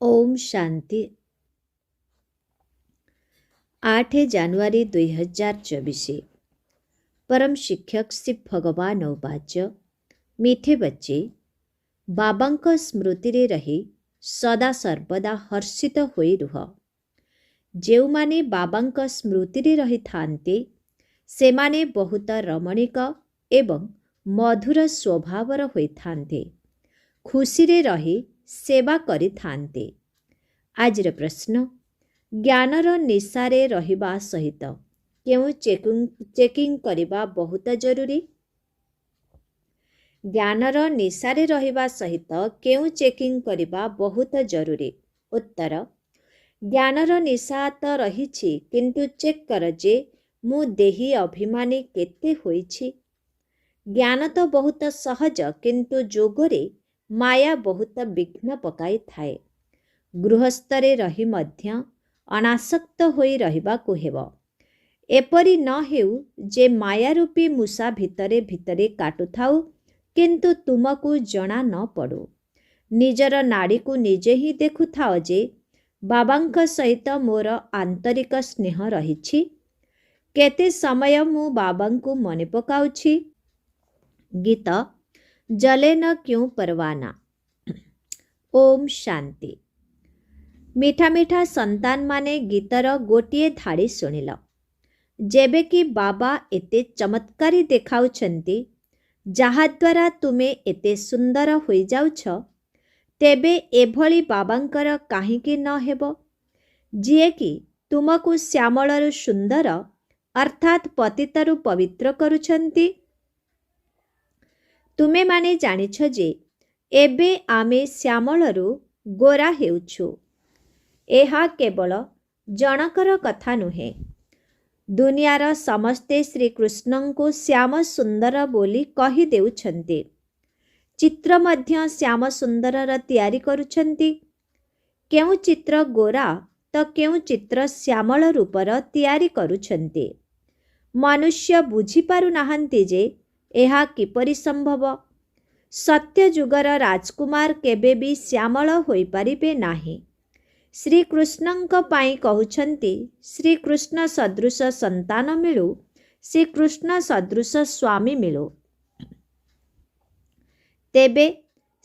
ओम शांति 8 ଜାନୁଆରୀ 2024। परम शिक्षक श्री भगवान वाच्य मीठे बच्चे बाबाଙ୍କ स्मृतिରେ रही सदा सर्वदा हर्षित होई रुह। ଯେଉଁମାନେ ବାବାଙ୍କ ସ୍ମୃତିରେ ରହିଥାନ୍ତି ସେମାନେ ବହୁତ ରମଣୀକ ଏବଂ ମଧୁର ସ୍ୱଭାବର ହୋଇଥାନ୍ତି। ଖୁସିରେ ରହି ସେବା କରିଥାନ୍ତି। ଆଜିର ପ୍ରଶ୍ନ, ଜ୍ଞାନର ନିଶାରେ ରହିବା ସହିତ କେଉଁ ଚେକିଂ କରିବା ବହୁତ ଜରୁରୀ? ଜ୍ଞାନର ନିଶାରେ ରହିବା ସହିତ କେଉଁ ଚେକିଂ କରିବା ବହୁତ ଜରୁରୀ? ଉତ୍ତର, ଜ୍ଞାନର ନିଶା ତ ରହିଛି, କିନ୍ତୁ ଚେକ୍ କର ଯେ ମୁଁ ଦେହୀ ଅଭିମାନୀ କେତେ ହୋଇଛି। ଜ୍ଞାନ ତ ବହୁତ ସହଜ, କିନ୍ତୁ ଯୋଗରେ ମାୟା ବହୁତ ବିଘ୍ନ ପକାଇଥାଏ। ଗୃହସ୍ଥରେ ରହି ମଧ୍ୟ ଅନାସକ୍ତ ହୋଇ ରହିବାକୁ ହେବ। ଏପରି ନ ହେଉ ଯେ ମାୟା ରୂପୀ ମୂଷା ଭିତରେ ଭିତରେ କାଟୁଥାଉ, କିନ୍ତୁ ତୁମକୁ ଜଣା ନ ପଡ଼ୁ। ନିଜର ନାଡ଼ିକୁ ନିଜେ ହିଁ ଦେଖୁଥାଅ ଯେ ବାବାଙ୍କ ସହିତ ମୋର ଆନ୍ତରିକ ସ୍ନେହ ରହିଛି। କେତେ ସମୟ ମୁଁ ବାବାଙ୍କୁ ମନେ ପକାଉଛି। ଗୀତ ଜଲେ ନ କ୍ୟୁଁ ପରୱାନା। ଓମ୍ ଶାନ୍ତି। ମିଠା ମିଠା ସନ୍ତାନମାନେ ଗୀତର ଗୋଟିଏ ଧାଡ଼ି ଶୁଣିଲ। ଯେବେ କି ବାବା ଏତେ ଚମତ୍କାରୀ ଦେଖାଉଛନ୍ତି, ଯାହାଦ୍ୱାରା ତୁମେ ଏତେ ସୁନ୍ଦର ହୋଇଯାଉଛ, ତେବେ ଏଭଳି ବାବାଙ୍କର କାହିଁକି ନ ହେବ, ଯିଏକି ତୁମକୁ ଶ୍ୟାମଳରୁ ସୁନ୍ଦର ଅର୍ଥାତ୍ ପତିତରୁ ପବିତ୍ର କରୁଛନ୍ତି। ତୁମେମାନେ ଜାଣିଛ ଯେ ଏବେ ଆମେ ଶ୍ୟାମଳରୁ ଗୋରା ହେଉଛୁ। ଏହା କେବଳ ଜଣକର କଥା ନୁହେଁ। ଦୁନିଆର ସମସ୍ତେ ଶ୍ରୀକୃଷ୍ଣଙ୍କୁ ଶ୍ୟାମ ସୁନ୍ଦର ବୋଲି କହି ଦେଉଛନ୍ତି। ଚିତ୍ର ମଧ୍ୟ ଶ୍ୟାମ ସୁନ୍ଦରର ତିଆରି କରୁଛନ୍ତି। କେଉଁ ଚିତ୍ର ଗୋରା ତ କେଉଁ ଚିତ୍ର ଶ୍ୟାମଳ ରୂପର ତିଆରି କରୁଛନ୍ତି। ମନୁଷ୍ୟ ବୁଝିପାରୁନାହାନ୍ତି ଯେ ଏହା କିପରି ସମ୍ଭବ। ସତ୍ୟଯୁଗର ରାଜକୁମାର କେବେ ବି ଶ୍ୟାମଳ ହୋଇପାରିବେ ନାହିଁ। ଶ୍ରୀକୃଷ୍ଣଙ୍କ ପାଇଁ କହୁଛନ୍ତି, ଶ୍ରୀକୃଷ୍ଣ ସଦୃଶ ସନ୍ତାନ ମିଳୁ, ଶ୍ରୀକୃଷ୍ଣ ସଦୃଶ ସ୍ୱାମୀ ମିଳୁ। ତେବେ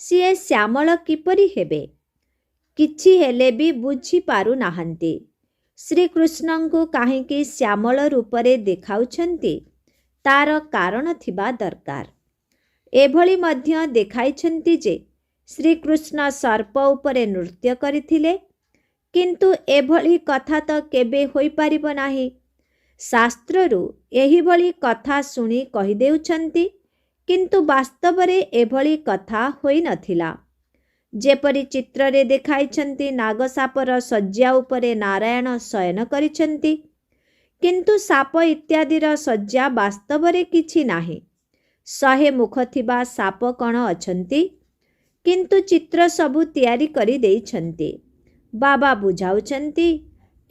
ସିଏ ଶ୍ୟାମଳ କିପରି ହେବେ? କିଛି ହେଲେ ବି ବୁଝିପାରୁନାହାନ୍ତି। ଶ୍ରୀକୃଷ୍ଣଙ୍କୁ କାହିଁକି ଶ୍ୟାମଳ ରୂପରେ ଦେଖାଉଛନ୍ତି, ତାର କାରଣ ଥିବା ଦରକାର। ଏଭଳି ମଧ୍ୟ ଦେଖାଇଛନ୍ତି ଯେ ଶ୍ରୀକୃଷ୍ଣ ସର୍ପ ଉପରେ ନୃତ୍ୟ କରିଥିଲେ, କିନ୍ତୁ ଏଭଳି କଥା ତ କେବେ ହୋଇପାରିବ ନାହିଁ। ଶାସ୍ତ୍ରରୁ ଏହିଭଳି କଥା ଶୁଣି କହିଦେଉଛନ୍ତି, କିନ୍ତୁ ବାସ୍ତବରେ ଏଭଳି କଥା ହୋଇନଥିଲା। ଯେପରି ଚିତ୍ରରେ ଦେଖାଇଛନ୍ତି ନାଗସାପର ଶଯ୍ୟା ଉପରେ ନାରାୟଣ ଶୟନ କରିଛନ୍ତି, କିନ୍ତୁ ସାପ ଇତ୍ୟାଦିର ଶଯ୍ୟା ବାସ୍ତବରେ କିଛି ନାହିଁ। 100 ମୁଖ ଥିବା ସାପ କ'ଣ ଅଛନ୍ତି? କିନ୍ତୁ ଚିତ୍ର ସବୁ ତିଆରି କରି ଦେଇଛନ୍ତି। ବାବା ବୁଝାଉଛନ୍ତି,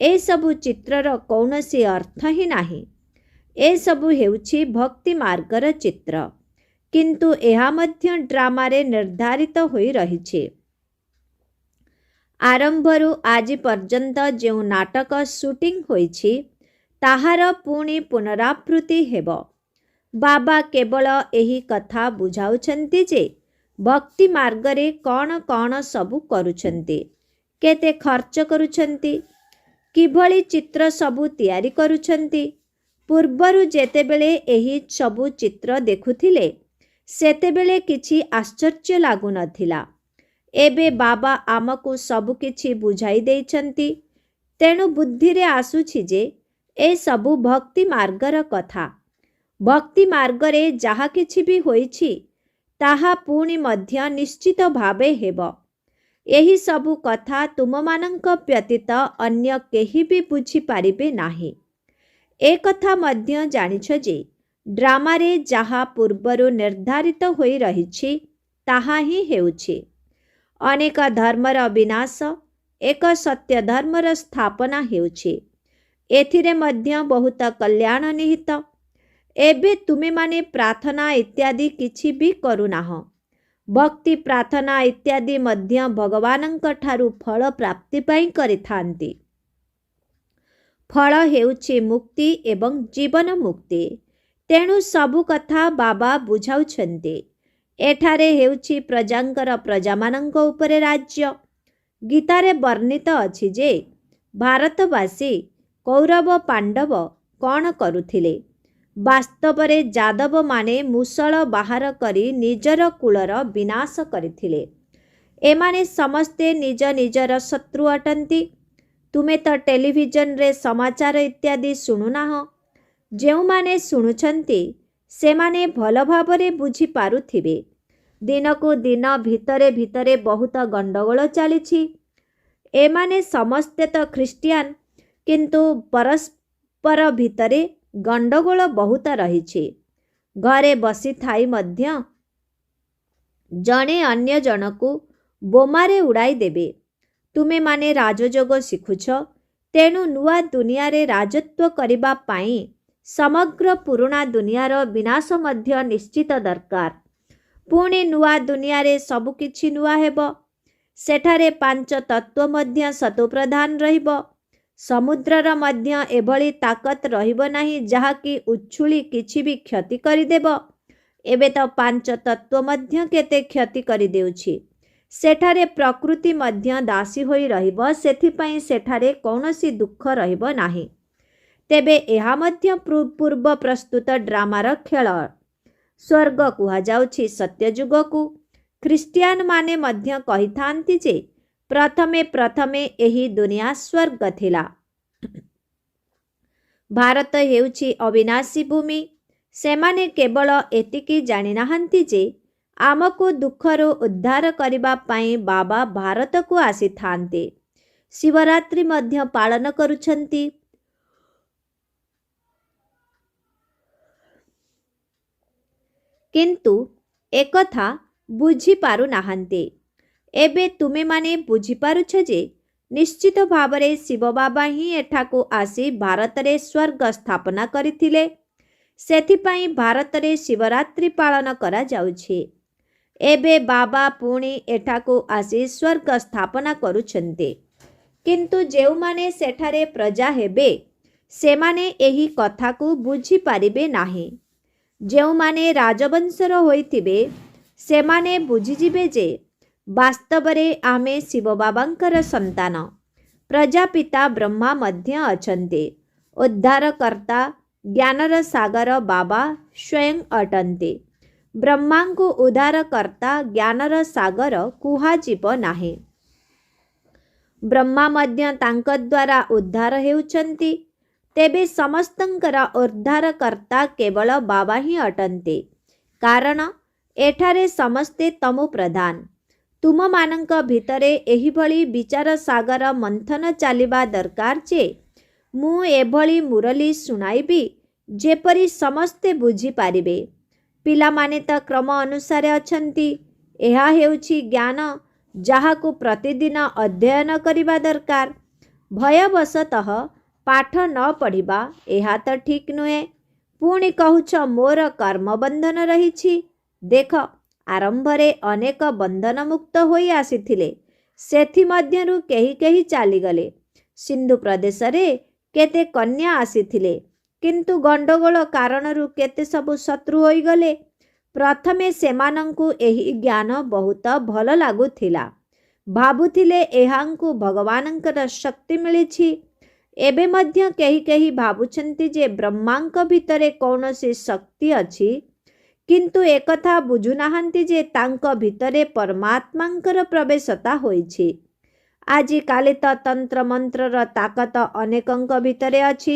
ଏସବୁ ଚିତ୍ରର କୌଣସି ଅର୍ଥ ହିଁ ନାହିଁ। ଏସବୁ ହେଉଛି ଭକ୍ତି ମାର୍ଗର ଚିତ୍ର, କିନ୍ତୁ ଏହା ମଧ୍ୟ ଡ୍ରାମାରେ ନିର୍ଦ୍ଧାରିତ ହୋଇ ରହିଛି। ଆରମ୍ଭରୁ ଆଜି ପର୍ଯ୍ୟନ୍ତ ଯେଉଁ ନାଟକ ସୁଟିଂ ହୋଇଛି, ତାହାର ପୁଣି ପୁନରାବୃତ୍ତି ହେବ। ବାବା କେବଳ ଏହି କଥା ବୁଝାଉଛନ୍ତି ଯେ ଭକ୍ତି ମାର୍ଗରେ କ'ଣ କ'ଣ ସବୁ କରୁଛନ୍ତି, କେତେ ଖର୍ଚ୍ଚ କରୁଛନ୍ତି, କିଭଳି ଚିତ୍ର ସବୁ ତିଆରି କରୁଛନ୍ତି। ପୂର୍ବରୁ ଯେତେବେଳେ ଏହି ସବୁ ଚିତ୍ର ଦେଖୁଥିଲେ, ସେତେବେଳେ କିଛି ଆଶ୍ଚର୍ଯ୍ୟ ଲାଗୁନଥିଲା। ଏବେ ବାବା ଆମକୁ ସବୁକିଛି ବୁଝାଇ ଦେଇଛନ୍ତି, ତେଣୁ ବୁଦ୍ଧିରେ ଆସୁଛି ଯେ ଏସବୁ ଭକ୍ତି ମାର୍ଗର କଥା। ଭକ୍ତି ମାର୍ଗରେ ଯାହା କିଛି ବି ହୋଇଛି, ତାହା ପୁଣି ମଧ୍ୟ ନିଶ୍ଚିତ ଭାବେ ହେବ। ଏହି ସବୁ କଥା ତୁମମାନଙ୍କ ବ୍ୟତୀତ ଅନ୍ୟ କେହି ବି ବୁଝିପାରିବେ ନାହିଁ। ଏକଥା ମଧ୍ୟ ଜାଣିଛ ଯେ ଡ୍ରାମାରେ ଯାହା ପୂର୍ବରୁ ନିର୍ଦ୍ଧାରିତ ହୋଇ ରହିଛି, ତାହା ହିଁ ହେଉଛି। ଅନେକ ଧର୍ମର ବିନାଶ, ଏକ ସତ୍ୟ ଧର୍ମର ସ୍ଥାପନା ହେଉଛି। ଏଥିରେ ମଧ୍ୟ ବହୁତ କଲ୍ୟାଣ ନିହିତ। ଏବେ ତୁମେମାନେ ପ୍ରାର୍ଥନା ଇତ୍ୟାଦି କିଛି ବି କରୁନାହଁ। भक्ति प्रार्थना इत्यादि मध्य भगवानଙ୍କ ଠାରୁ फल प्राप्ति ପାଇଁ କରିଥାନ୍ତି। फल ହେଉଛି मुक्ति एवं जीवन मुक्ति। तेणु सबु कथा बाबा बुझाउछन्ते। एठारे ହେଉଛି प्रजांकर प्रजाମାନଙ୍କ ଉପରେ राज्य। गीतारे वर्णित अछि जे भारतवासी कौरव पांडव कौन करुथिले। वास्तवरे जादव माने मुसल बाहर करी निजर कुलर विनाश करिथिले। एमाने समस्ते निज निजर शत्रु अटंती। तुमे तो टेलीविजन रे समाचार इत्यादि शुणुनाह। जेउमाने शुणुछन्ति सेमाने भल भावरे बुझी पारुथिबे। दिनकु दिन भितरे भितरे बहुत गंडगोल चलीछि। एमाने समस्ते तो ख्रिस्टियान, किंतु परस्पर भितरे गंडगोल बहुत रहिछि। घरे बसी थाई मध्य जणे अन्य जनकु बोमारे उड़ाई देबे। तुमे माने राजयोग शिखुछ, तेणु नुआ दुनिया रे राजत्व करिबा पाई समग्र पुराणा दुनियार विनाश मध्य निश्चित दरकार। पुणी नुआ दुनिया रे सबु किछि नुआ हेबो। सेठारे पांच तत्व मध्य सतोप्रधान रहिबो। समुद्रर मध्य एभली ताकत रहिबो नाही जहा कि उच्छुली किछि भी क्षति करि देबो। एबे तो पांच तत्व मध्य केते क्षति करि देउछि। सेठारे प्रकृति मध्य दासी होई रहिबो। सेथिपई सेठारे कौनसी दुख रहिबो नाही। तेबे एहा मध्य पूर्व प्रस्तुत ड्रामार खेल। स्वर्ग कुहा जाउछि सत्ययुग को। ख्रिस्टियान माने मध्य कहिथांती जे प्रथमे प्रथमे एही दुनिया स्वर्ग थिला। भारत हेउछि अविनाशी भूमि। सेमाने केवल एतिकी जानि नाहंती जे आमको दुखरो उद्धार करिबा पाई बाबा भारत को आसी थांते। शिवरात्रि मध्य पालन करुछंती। किंतु एकथा बुझी पारु नाहंते। एबे तुमे माने बुझी पारुछ जे निश्चित भावरे शिव बाबा ही एठाको आसी भारतरे स्वर्ग स्थापना करिथिले। सेथिपई भारतरे शिवरात्रि पालन करा जाउछि। एबे बाबा पुणी एठाको आसी स्वर्ग स्थापना करुछन्ते। किंतु जेउमाने सेठारे प्रजा हेबे सेमाने एही कथा को बुझी पारिबे नाही। जेउमाने राजवंशर होइथिबे सेमाने बुझिजिबे जे वास्तवरे आमे शिव बाबांकर संतान। प्रजापिता ब्रह्मा मध्य अछन्ते। उद्धारकर्ता ज्ञानर सागर बाबा स्वयं अटन्ते। ब्रह्मा को उद्धारकर्ता ज्ञानर सागर कुहाजिब नाही। ब्रह्मा मध्य तांक द्वारा उद्धार हेउछन्ति। तेबे समस्तंकर उद्धारकर्ता केवल बाबा ही अटन्ते। कारण एठारे समस्ते तमो प्रधान। तुम मानंक भितरे एही भली विचार सागर मंथन चलिबा दरकार जे मु एभली मुरली सुनाइबी जेपरी समस्ते बुझी पारिबे। पिला माने त क्रम अनुसारे अछन्ति। एहा हेउछि ज्ञान जाहाकु प्रतिदिन अध्ययन करिबा दरकार। भयवशतः पाठ न पढ़िबा एहा त ठीक नुहे। पुणी कहुछ मोर कर्म बंधन रहिछि। देख आरंभरे अनेक बंधन मुक्त होई आसीथिले। सेथि मध्यरु केही केही चालीगले। सिंधु प्रदेश रे केते कन्या आसीथिले, किंतु गंडगोल कारणरु केते सबु शत्रु होई गले। प्रथमे सेमानंकु एही ज्ञान बहुत भल लागुथिला। भाबुथिले एहांकु भगवानंकर शक्ति मिलिछि। एबे मध्य केही केही भाबुछन्ति जे ब्रह्मांक भितरे कौनसी शक्ति अछि, किंतु एकथा बुझु नाहंती जे तांक भितरे परमात्मांकर प्रवेशता होइछि। आजि काले तो तंत्र मंत्रर ताकत अनेकंक भितरे अछि।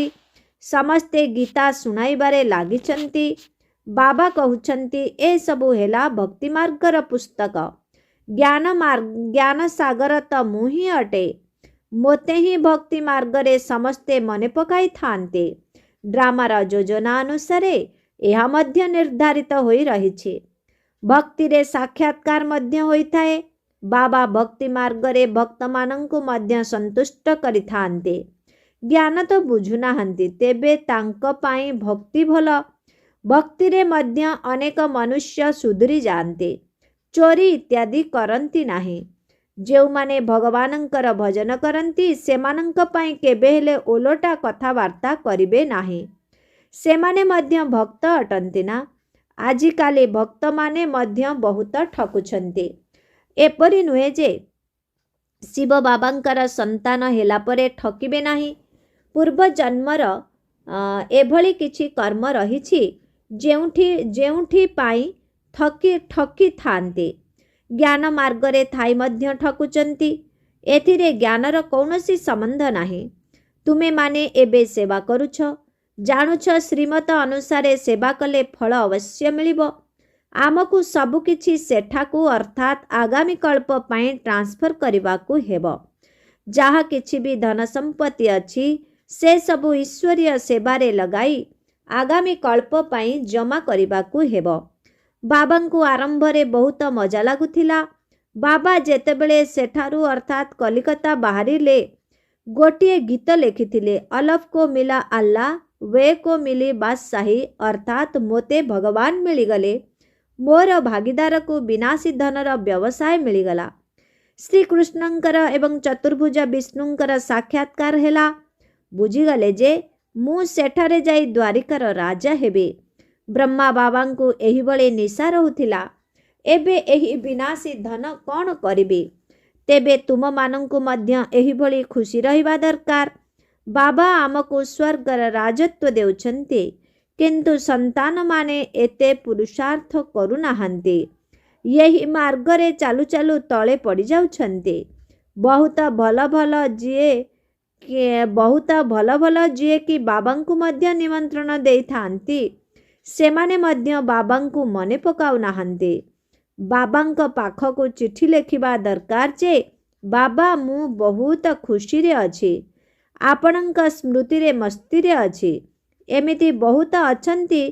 समस्ते गीता सुनाइबारे लागिछन्ति। बाबा कहुछन्ति ए सबु हेला भक्ति मार्गर पुस्तक। ज्ञान सागर त मुही अटे। मोते ही भक्ति मार्गरे समस्ते मने पकाई थांते। ड्रामार योजना अनुसारे यह मध्य निर्धारित होई रहिछि। भक्ति रे साक्षात्कार मध्य होइथाए। बाबा भक्ति मार्गरे भक्त मानंकु मध्य संतुष्ट करिथांते। ज्ञान तो बुझु नाहंती, तेबे तांक पाई भक्ति भल। भक्ति रे मध्य अनेक मनुष्य सुधरी जानते। ଚୋରି ଇତ୍ୟାଦି କରନ୍ତି ନାହିଁ। ଯେଉଁମାନେ ଭଗବାନଙ୍କର ଭଜନ କରନ୍ତି ସେମାନଙ୍କ ପାଇଁ କେବେ ହେଲେ ଓଲଟା କଥାବାର୍ତ୍ତା କରିବେ ନାହିଁ। ସେମାନେ ମଧ୍ୟ ଭକ୍ତ ଅଟନ୍ତି ନା? ଆଜିକାଲି ଭକ୍ତମାନେ ମଧ୍ୟ ବହୁତ ଠକୁଛନ୍ତି। ଏପରି ନୁହେଁ ଯେ ଶିବ ବାବାଙ୍କର ସନ୍ତାନ ହେଲା ପରେ ଠକିବେ ନାହିଁ। ପୂର୍ବ ଜନ୍ମର ଏଭଳି କିଛି କର୍ମ ରହିଛି ଯେଉଁଠି ପାଇଁ ଠକିଥାନ୍ତି। ଜ୍ଞାନ ମାର୍ଗରେ ଥାଇ ମଧ୍ୟ ଠକୁଛନ୍ତି। ଏଥିରେ ଜ୍ଞାନର କୌଣସି ସମ୍ବନ୍ଧ ନାହିଁ। ତୁମେମାନେ ଏବେ ସେବା କରୁଛ, ଜାଣୁଛ ଶ୍ରୀମତ ଅନୁସାରେ ସେବା କଲେ ଫଳ ଅବଶ୍ୟ ମିଳିବ। ଆମକୁ ସବୁକିଛି ସେଠାକୁ ଅର୍ଥାତ୍ ଆଗାମୀ କଳ୍ପ ପାଇଁ ଟ୍ରାନ୍ସଫର କରିବାକୁ ହେବ। ଯାହା କିଛି ବି ଧନ ସମ୍ପତ୍ତି ଅଛି ସେସବୁ ଈଶ୍ୱରୀୟ ସେବାରେ ଲଗାଇ ଆଗାମୀ କଳ୍ପ ପାଇଁ ଜମା କରିବାକୁ ହେବ। ବାବାଙ୍କୁ ଆରମ୍ଭରେ ବହୁତ ମଜା ଲାଗୁଥିଲା। ବାବା ଯେତେବେଳେ ସେଠାରୁ ଅର୍ଥାତ୍ କଲିକତା ବାହାରିଲେ ଗୋଟିଏ ଗୀତ ଲେଖିଥିଲେ, ଅଲଫ କୋ ମିଲା ଆଲ୍ଲା, वे को मिली बादଶାହୀ, ଅର୍ଥାତ୍ ମୋତେ ଭଗବାନ ମିଳିଗଲେ, ମୋର ଭାଗିଦାରକୁ ବିନାଶୀ ଧନର ବ୍ୟବସାୟ ମିଳିଗଲା। ଶ୍ରୀକୃଷ୍ଣଙ୍କର ଏବଂ ଚତୁର୍ଭୁଜ ବିଷ୍ଣୁଙ୍କର ସାକ୍ଷାତକାର ହେଲା। ବୁଝିଗଲେ ଯେ ମୁଁ ସେଠାରେ ଯାଇ ଦ୍ୱାରିକାର ରାଜା ହେବି। ବ୍ରହ୍ମା ବାବାଙ୍କୁ ଏହିଭଳି ନିଶା ରହୁଥିଲା। ଏବେ ଏହି ବିନାଶୀ ଧନ କ'ଣ କରିବି? ତେବେ ତୁମମାନଙ୍କୁ ମଧ୍ୟ ଏହିଭଳି ଖୁସି ରହିବା ଦରକାର। ବାବା ଆମକୁ ସ୍ୱର୍ଗର ରାଜତ୍ୱ ଦେଉଛନ୍ତି, କିନ୍ତୁ ସନ୍ତାନମାନେ ଏତେ ପୁରୁଷାର୍ଥ କରୁନାହାନ୍ତି। ଏହି ମାର୍ଗରେ ଚାଲୁ ଚାଲୁ ତଳେ ପଡ଼ିଯାଉଛନ୍ତି। ବହୁତ ଭଲ ଭଲ ଯିଏକି ବାବାଙ୍କୁ ମଧ୍ୟ ନିମନ୍ତ୍ରଣ ଦେଇଥାନ୍ତି ସେମାନେ ମଧ୍ୟ ବାବାଙ୍କୁ ମନେ ପକାଉନାହାନ୍ତି। ବାବାଙ୍କ ପାଖକୁ ଚିଠି ଲେଖିବା ଦରକାର ଯେ ବାବା ମୁଁ ବହୁତ ଖୁସିରେ ଅଛି, ଆପଣଙ୍କ ସ୍ମୃତିରେ ମସ୍ତିରେ ଅଛି। ଏମିତି ବହୁତ ଅଛନ୍ତି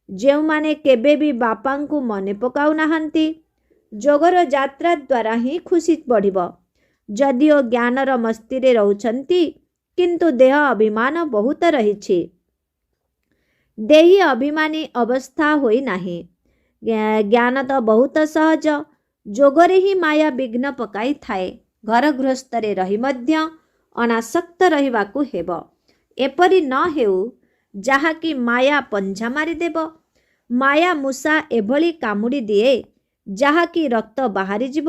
ଯେଉଁମାନେ କେବେ ବି ବାପାଙ୍କୁ ମନେ ପକାଉନାହାନ୍ତି। ଯୋଗର ଯାତ୍ରା ଦ୍ୱାରା ହିଁ ଖୁସି ବଢ଼ିବ। ଯଦିଓ ଜ୍ଞାନର ମସ୍ତିରେ ରହୁଛନ୍ତି କିନ୍ତୁ ଦେହ ଅଭିମାନ ବହୁତ ରହିଛି। ଦେହୀ ଅଭିମାନୀ ଅବସ୍ଥା ହୋଇନାହିଁ। ଜ୍ଞାନ ତ ବହୁତ ସହଜ। ଯୋଗରେ ହିଁ ମାୟା ବିଘ୍ନ ପକାଇଥାଏ। ଘର ଗୃହସ୍ଥରେ ରହି ମଧ୍ୟ ଅନାସକ୍ତ ରହିବାକୁ ହେବ। ଏପରି ନ ହେଉ ଯାହାକି ମାୟା ପଞ୍ଝା ମାରିଦେବ। ମାୟା ମୂଷା ଏଭଳି କାମୁଡ଼ି ଦିଏ ଯାହାକି ରକ୍ତ ବାହାରିଯିବ,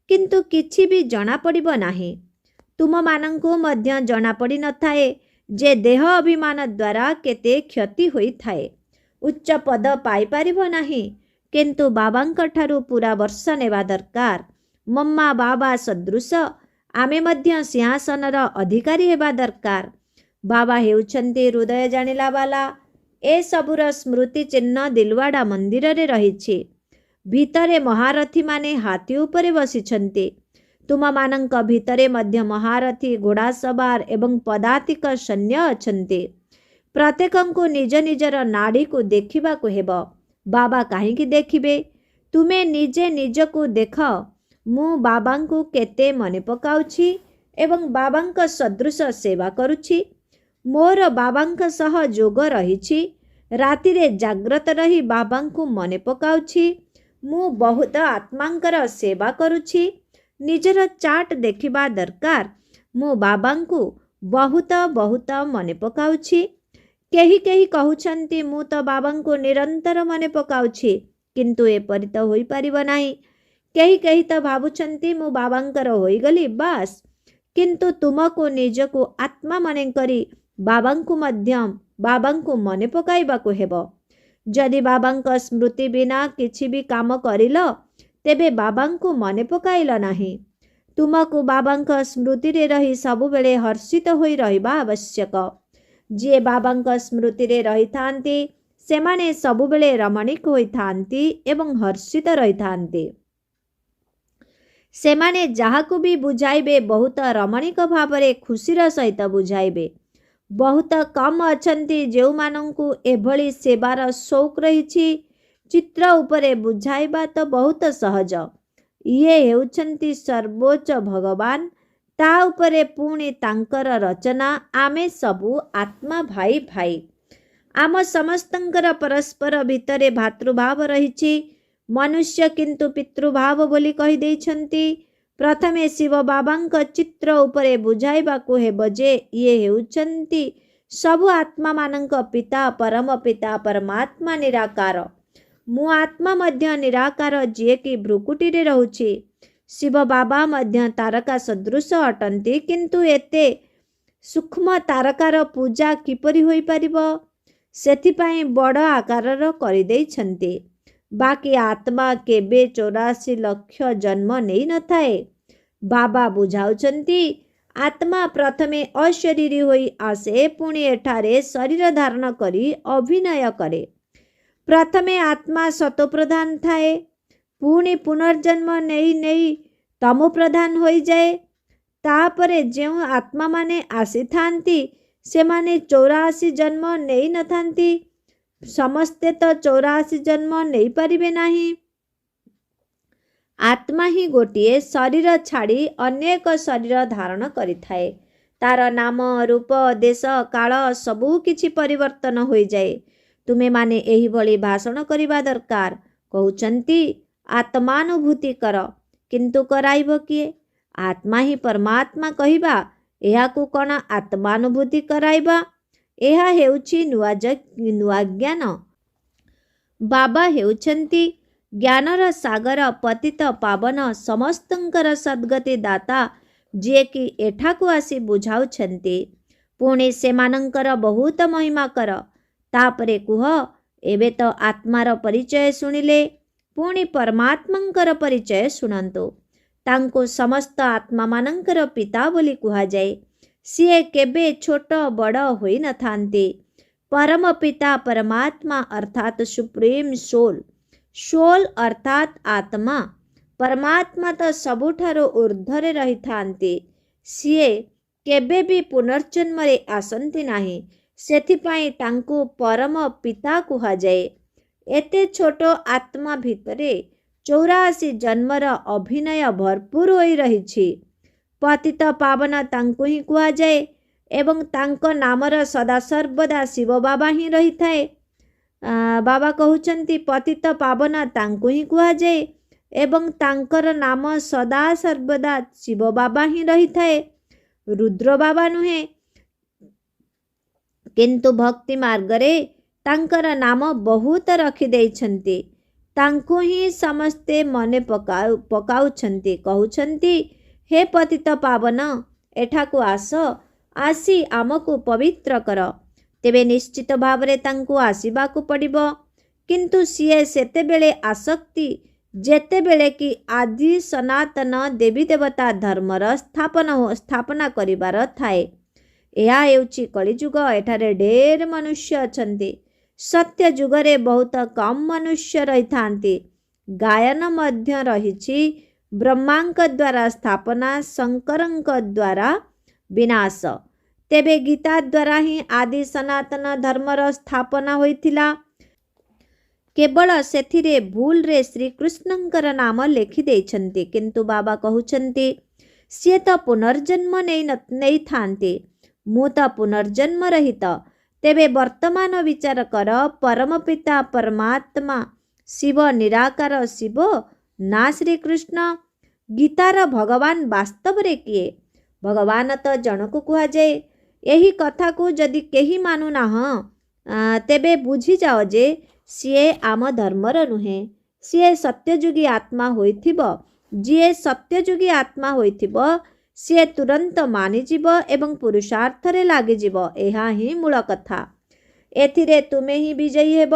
କିନ୍ତୁ କିଛି ବି ଜଣାପଡ଼ିବ ନାହିଁ। ତୁମମାନଙ୍କୁ ମଧ୍ୟ ଜଣାପଡ଼ିନଥାଏ ଯେ ଦେହ ଅଭିମାନ ଦ୍ୱାରା କେତେ କ୍ଷତି ହୋଇଥାଏ। ଉଚ୍ଚ ପଦ ପାଇପାରିବ ନାହିଁ, କିନ୍ତୁ ବାବାଙ୍କ ଠାରୁ ପୁରା ବର୍ଷ ନେବା ଦରକାର। ମମ୍ମା ବାବା ସଦୃଶ ଆମେ ମଧ୍ୟ ସିଂହାସନର ଅଧିକାରୀ ହେବା ଦରକାର। ବାବା ହେଉଛନ୍ତି ହୃଦୟ ଜାଣିଲା ବାଲା। ଏସବୁର ସ୍ମୃତି ଚିହ୍ନ ଦିଲୱାଡ଼ା ମନ୍ଦିରରେ ରହିଛି। ଭିତରେ ମହାରଥୀମାନେ ହାତୀ ଉପରେ ବସିଛନ୍ତି। ତୁମମାନଙ୍କ ଭିତରେ ମଧ୍ୟ ମହାରଥୀ, ଘୋଡ଼ାସବାର ଏବଂ ପଦାତିକ ସୈନ୍ୟ ଅଛନ୍ତି। ପ୍ରତ୍ୟେକଙ୍କୁ ନିଜ ନିଜର ନାଡ଼ିକୁ ଦେଖିବାକୁ ହେବ। ବାବା କାହିଁକି ଦେଖିବେ? ତୁମେ ନିଜେ ନିଜକୁ ଦେଖ। ମୁଁ ବାବାଙ୍କୁ କେତେ ମନେ ପକାଉଛି ଏବଂ ବାବାଙ୍କ ସଦୃଶ ସେବା କରୁଛି। ମୋର ବାବାଙ୍କ ସହ ଯୋଗ ରହିଛି। ରାତିରେ ଜାଗ୍ରତ ରହି ବାବାଙ୍କୁ ମନେ ପକାଉଛି। ମୁଁ ବହୁତ ଆତ୍ମାଙ୍କର ସେବା କରୁଛି। ନିଜର ଚାର୍ଟ ଦେଖିବା ଦରକାର। ମୁଁ ବାବାଙ୍କୁ ବହୁତ ମନେ ପକାଉଛି। କେହି କହୁଛନ୍ତି ମୁଁ ତ ବାବାଙ୍କୁ ନିରନ୍ତର ମନେ ପକାଉଛି, କିନ୍ତୁ ଏପରି ତ ହୋଇପାରିବ ନାହିଁ। କେହି ତ ଭାବୁଛନ୍ତି ମୁଁ ବାବାଙ୍କର ହୋଇଗଲି ବାସ୍, କିନ୍ତୁ ତୁମକୁ ନିଜକୁ ଆତ୍ମା ମନେକରି ବାବାଙ୍କୁ ମନେ ପକାଇବାକୁ ହେବ। ଯଦି ବାବାଙ୍କ ସ୍ମୃତି ବିନା କିଛି ବି କାମ କରିଲ ତେବେ ବାବାଙ୍କୁ ମନେ ପକାଇଲ ନାହିଁ। ତୁମକୁ ବାବାଙ୍କ ସ୍ମୃତିରେ ରହି ସବୁବେଳେ ହର୍ଷିତ ହୋଇ ରହିବା ଆବଶ୍ୟକ। ଯିଏ ବାବାଙ୍କ ସ୍ମୃତିରେ ରହିଥାନ୍ତି ସେମାନେ ସବୁବେଳେ ରମଣୀକ ହୋଇଥାନ୍ତି ଏବଂ ହର୍ଷିତ ରହିଥାନ୍ତି। ସେମାନେ ଯାହାକୁ ବି ବୁଝାଇବେ ବହୁତ ରମଣୀକ ଭାବରେ ଖୁସିର ସହିତ ବୁଝାଇବେ। ବହୁତ କମ୍ ଅଛନ୍ତି ଯେଉଁମାନଙ୍କୁ ଏଭଳି ସେବାର ସଉକ ରହିଛି। ଚିତ୍ର ଉପରେ ବୁଝାଇବା ତ ବହୁତ ସହଜ। ଇଏ ହେଉଛନ୍ତି ସର୍ବୋଚ୍ଚ ଭଗବାନ, ତା ଉପରେ ପୁଣି ତାଙ୍କର ରଚନା। ଆମେ ସବୁ ଆତ୍ମା ଭାଇ। ଆମ ସମସ୍ତଙ୍କର ପରସ୍ପର ଭିତରେ ଭାତୃଭାବ ରହିଛି। मनुष्य किंतु पितृभाव बोली कही देइछंती। प्रथमे शिव बाबांक चित्र उपरे बुझाइबाकू हेब जे ये हेउछंती सबु आत्मा मानंक पिता, परम पिता, परमात्मा निराकार। मु आत्मा मध्य निराकार, जे कि भ्रुकुटी रे रहुछि। शिव बाबा मध्य तारका सदृश अटंती, किंतु एते सूक्ष्म तारकार पूजा किपरि होई परिबो, सेथिपाई बड़ आकारर करि देइछंती। बाकी आत्मा केबे 84 लक्ष जन्म नहीं न थाए। बाबा बुझाउछंती आत्मा प्रथमे अशरीरी होई आसे, पुणी एठारे शरीर धारण करी अभिनय करे। प्रथमे आत्मा सतो प्रधान थाए, पुणी पुनर्जन्म नहीं नहीं तमो प्रधान होई जाए। तापरे जेउ आत्मा माने आसी थांती से माने 84 जन्म नहीं न थांती। समस्ते तो 84 जन्म नहीं पारिबे नाही। आत्मा ही गोटिए शरीर छाड़ी अनेक शरीर धारण करिथाए। तार नाम, रूप, देश, काल सबू किछि परिवर्तन होई जाए। तुमे माने एही भली भाषण करिबा दरकार। कहउचंती आत्मानुभूति कर, किंतु कराइब किए? आत्मा ही परमात्मा कहिबा, एहाकू कण आत्मानुभूति कराइबा? एहा हेउछि नुआ ज्ञान। बाबा हेउछंती ज्ञानर सागर, पतित पावन, समस्तंकर सद्गति दाता, जे कि एठाकू आसी बुझाउछंती। पुणी सेमानंकर बहुत महिमा कर। तापरे कुह, एबे तो आत्मार परिचय सुनिले, पुणी परमात्मांकर परिचय सुनंतो। तांको समस्त आत्मा मानंकर पिता बोली कुहा जाए। सिए केबे छोट बड़ होई न थांती। परम पिता परमात्मा अर्थात सुप्रीम सोल, सोल अर्थात आत्मा, परमात्मा तो सबुठारो ऊर्ध्वरे रही थांती। सिए केबे भी पुनर्जन्म रे आसंती नाही, सेथिपाई तांको परम पिता कुहा जाए। एते छोटो आत्मा भितरे 84 जन्मर अभिनय भरपूर होई रहिछि। पतित पावन तांको ही कुहा जाए एवं तांको नामर सदा सर्वदा शिव बाबा ही रही थाए। बाबा कहउचंती पतित पावन तांको ही कुहा जाए एवं तांकर नाम सदा सर्वदा शिव बाबा ही रही थाए, रुद्र बाबा नुहे। किंतु भक्ति मार्गरे तांकर नाम बहुत रखी देइछंती। तांको ही समस्ते मने पकाउछंती। कहउछंती हे पतित पावन, एठाकू आस, आसी आमको पवित्र कर। तेबे निश्चित भावरे तांको आसीबाकू पड़िबो। किंतु सिए सेतेबेले आसक्ति जेतेबेले कि आदि सनातन देवी देवता धर्मर स्थापना करिबार थाए। एहा हेउछि कलिजुग। एठारे ढेर मनुष्य अछंती। सत्य जुगरे बहुत कम मनुष्य रही थांती। गायन मध्य रहिछि ब्रह्मांक द्वारा स्थापना, शंकरंक द्वारा विनाश। तेबे गीता द्वारा ही आदि सनातन धर्मर स्थापना होइथिला। केवल सेथिरे भूल रे श्री कृष्णंकर नाम लेखि देइछंती। किंतु बाबा कहउछंती सिए तो पुनर्जन्म नहीं थांती। मु तो पुनर्जन्म रहित। तेबे वर्तमान विचार कर, परम पिता परमात्मा शिव निराकार शिव ना श्री कृष्ण। गीतार भगवान वास्तव रे किए? भगवान तो जनक कुहा जाए। यही कथा को जदि केही मानु नाह तेबे बुझी जाओ जे सिए आम धर्मर नुहे। सिए सत्यजुगी आत्मा होइथिबो। जिए सत्यजुगी आत्मा होइथिबो सिए तुरंत मानिजिब एवं पुरुषार्थ रे लागिजिब। एहा ही मूल कथा। एथिरे तुमे ही विजयी हेब।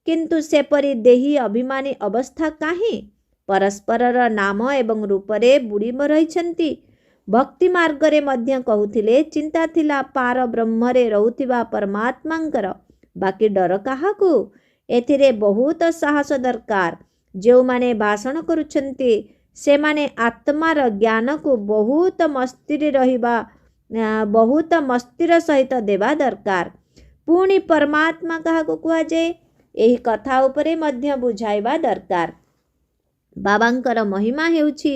किंतु सेपरी देही अभिमानी अवस्था काहे? परस्परर नाम एवं रूपरे बुड़ी रहिछंती। भक्ति मार्गरे मध्य कहूथिले चिंता थिला पार ब्रह्मरे रहुथिबा परमात्मांकर। बाकी डर काहाकू? एथिरे बहुत साहस दरकार। जो माने भाषण करुछंती से माने आत्मार ज्ञान को बहुत मस्तिर सहित देवा दरकार। पुणी परमात्मा काहाकू कुहा जाए? एही कथा उपरे मध्य बुझाइबा दरकार। बाबांकर महिमा हेउछि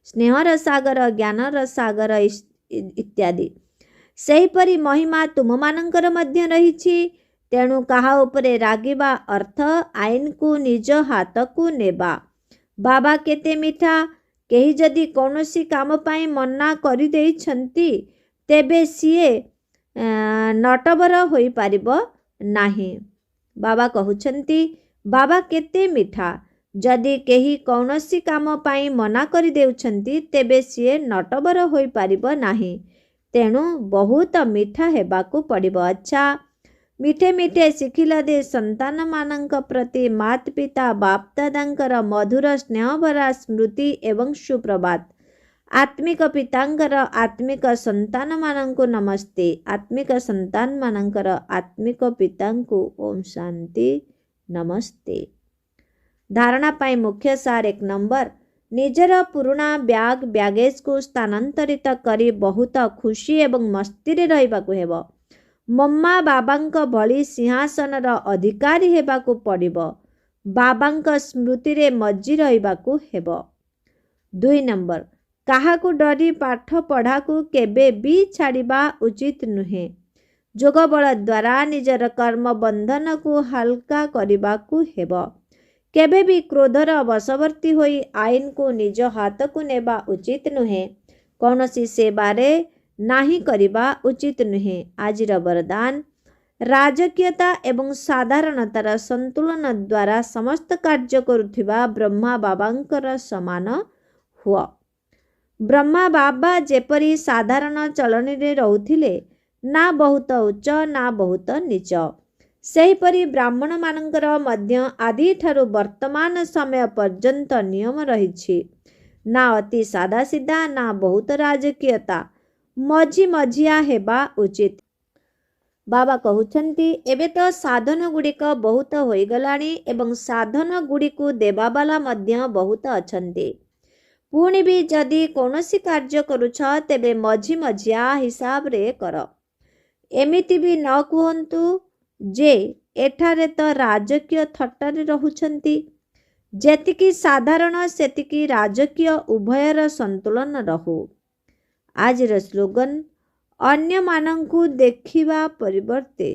स्नेहर सागर, ज्ञानर सागर इत्यादि। सेहीपरि महिमा तुम मानंकर मध्य रहिछि। ତେଣୁ କାହା ଉପରେ ରାଗିବା ଅର୍ଥ ଆଇନକୁ ନିଜ ହାତକୁ ନେବା। ବାବା କେତେ ମିଠା। କେହି ଯଦି କୌଣସି କାମ ପାଇଁ ମନା କରିଦେଇଛନ୍ତି ତେବେ ସିଏ ନଟବର ହୋଇପାରିବ ନାହିଁ। ବାବା କହୁଛନ୍ତି ବାବା କେତେ ମିଠା। ଯଦି କେହି କୌଣସି କାମ ପାଇଁ ମନା କରିଦେଉଛନ୍ତି ତେବେ ସିଏ ନଟବର ହୋଇପାରିବ ନାହିଁ। ତେଣୁ ବହୁତ ମିଠା ହେବାକୁ ପଡ଼ିବ। ଆଚ୍ଛା, ମିଠେ ମିଠେ ଶିଖିଲା ଦେ ସନ୍ତାନମାନଙ୍କ ପ୍ରତି ମାତା ପିତା ବାପଦାଦାଙ୍କର ମଧୁର ସ୍ନେହଭରା ସ୍ମୃତି ଏବଂ ସୁପ୍ରଭାତ। ଆତ୍ମିକ ପିତାଙ୍କର ଆତ୍ମିକ ସନ୍ତାନମାନଙ୍କୁ ନମସ୍ତେ। ଆତ୍ମିକ ସନ୍ତାନମାନଙ୍କର ଆତ୍ମିକ ପିତାଙ୍କୁ ଓମ୍ ଶାନ୍ତି ନମସ୍ତେ। ଧାରଣା ପାଇଁ ମୁଖ୍ୟ ସାର 1 ନମ୍ବର, ନିଜର ପୁରୁଣା ବ୍ୟାଗେଜକୁ ସ୍ଥାନାନ୍ତରିତ କରି ବହୁତ ଖୁସି ଏବଂ ମସ୍ତିରେ ରହିବାକୁ ହେବ। ମମ୍ମା ବାବାଙ୍କ ଭଳି ସିଂହାସନର ଅଧିକାରୀ ହେବାକୁ ପଡ଼ିବ। ବାବାଙ୍କ ସ୍ମୃତିରେ ମଜ୍ଜି ରହିବାକୁ ହେବ। 2 ନମ୍ବର, କାହାକୁ ଡରି ପାଠ ପଢ଼ାକୁ କେବେ ବି ଛାଡ଼ିବା ଉଚିତ ନୁହେଁ। ଯୋଗ ବଳ ଦ୍ୱାରା ନିଜର କର୍ମ ବନ୍ଧନକୁ ହାଲକା କରିବାକୁ ହେବ। କେବେ ବି କ୍ରୋଧର ବଶବର୍ତ୍ତୀ ହୋଇ ଆଇନକୁ ନିଜ ହାତକୁ ନେବା ଉଚିତ ନୁହେଁ। କୌଣସି ସେବାରେ ନାହିଁ କରିବା ଉଚିତ ନୁହେଁ। ଆଜିର ବରଦାନ, ରାଜକୀୟତା ଏବଂ ସାଧାରଣତାର ସନ୍ତୁଳନ ଦ୍ୱାରା ସମସ୍ତ କାର୍ଯ୍ୟ କରୁଥିବା ବ୍ରହ୍ମା ବାବାଙ୍କର ସମାନ ହୁଅ। ବ୍ରହ୍ମା ବାବା ଯେପରି ସାଧାରଣ ଚଳଣୀରେ ରହୁଥିଲେ, ନା ବହୁତ ଉଚ୍ଚ ନା ବହୁତ ନୀଚ, ସେହିପରି ବ୍ରାହ୍ମଣମାନଙ୍କର ମଧ୍ୟ ଆଦିଠାରୁ ବର୍ତ୍ତମାନ ସମୟ ପର୍ଯ୍ୟନ୍ତ ନିୟମ ରହିଛି। ନା ଅତି ସାଦାସିଧା ନା ବହୁତ ରାଜକୀୟତା, ମଝି ମଝିଆ ହେବା ଉଚିତ। ବାବା କହୁଛନ୍ତି ଏବେ ତ ସାଧନ ଗୁଡ଼ିକ ବହୁତ ହୋଇଗଲାଣି ଏବଂ ସାଧନ ଗୁଡ଼ିକୁ ଦେବାବାଲା ମଧ୍ୟ ବହୁତ ଅଛନ୍ତି। ପୁଣି ବି ଯଦି କୌଣସି କାର୍ଯ୍ୟ କରୁଛ ତେବେ ମଝି ମଝିଆ ହିସାବରେ କର। ଏମିତି ବି ନ କୁହନ୍ତୁ ଯେ ଏଠାରେ ତ ରାଜକୀୟ ଥଟ୍ଟାରେ ରହୁଛନ୍ତି। ଯେତିକି ସାଧାରଣ ସେତିକି ରାଜକୀୟ ଉଭୟର ସନ୍ତୁଳନ ରହୁ। ଆଜିର ସ୍ଲୋଗାନ, ଅନ୍ୟମାନଙ୍କୁ ଦେଖିବା ପରିବର୍ତ୍ତେ।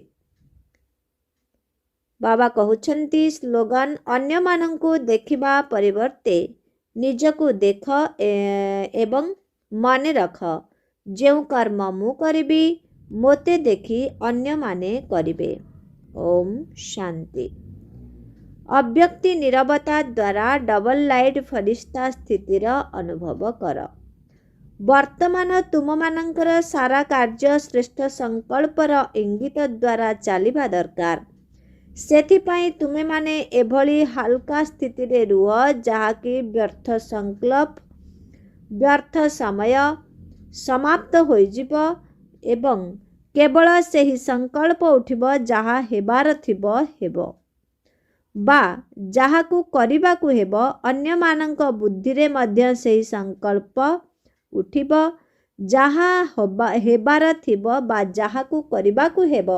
ବାବା କହୁଛନ୍ତି ସ୍ଲୋଗାନ, ଅନ୍ୟମାନଙ୍କୁ ଦେଖିବା ପରିବର୍ତ୍ତେ ନିଜକୁ ଦେଖ ଏବଂ ମନେ ରଖ, ଯେଉଁ କର୍ମ ମୁଁ କରିବି ମୋତେ ଦେଖି ଅନ୍ୟମାନେ କରିବେ। ଓମ୍ ଶାନ୍ତି। ଅବ୍ୟକ୍ତି ନୀରବତା ଦ୍ୱାରା ଡବଲ ଲାଇଟ୍ ଫରିସ୍ତା ସ୍ଥିତିର ଅନୁଭବ କର। ବର୍ତ୍ତମାନ ତୁମମାନଙ୍କର ସାରା କାର୍ଯ୍ୟ ଶ୍ରେଷ୍ଠ ସଂକଳ୍ପର ଇଙ୍ଗିତ ଦ୍ୱାରା ଚାଲିବା ଦରକାର। ସେଥିପାଇଁ ତୁମେମାନେ ଏଭଳି ହାଲକା ସ୍ଥିତିରେ ରୁହ ଯାହାକି ବ୍ୟର୍ଥ ସଂକଳ୍ପ, ବ୍ୟର୍ଥ ସମୟ ସମାପ୍ତ ହୋଇଯିବ ଏବଂ କେବଳ ସେହି ସଂକଳ୍ପ ଉଠିବ ଯାହା ହେବାର ଥିବ ହେବ, ବା ଯାହାକୁ କରିବାକୁ ହେବ। ଅନ୍ୟମାନଙ୍କ ବୁଦ୍ଧିରେ ମଧ୍ୟ ସେହି ସଂକଳ୍ପ ଉଠିବ ଯାହା ହେବାର ଥିବ ବା ଯାହାକୁ କରିବାକୁ ହେବ।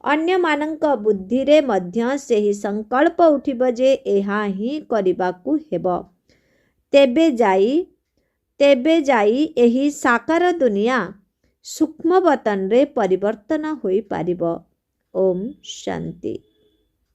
ଅନ୍ୟମାନଙ୍କ ବୁଦ୍ଧିରେ ମଧ୍ୟ ସେହି ସଂକଳ୍ପ ଉଠିବ ଯେ ଏହା ହିଁ କରିବାକୁ ହେବ। ତେବେ ଯାଇ ଏହି ସାକାର ଦୁନିଆ ସୂକ୍ଷ୍ମ ବତନରେ ପରିବର୍ତ୍ତନ ହୋଇପାରିବ। ଓମ୍ ଶାନ୍ତି।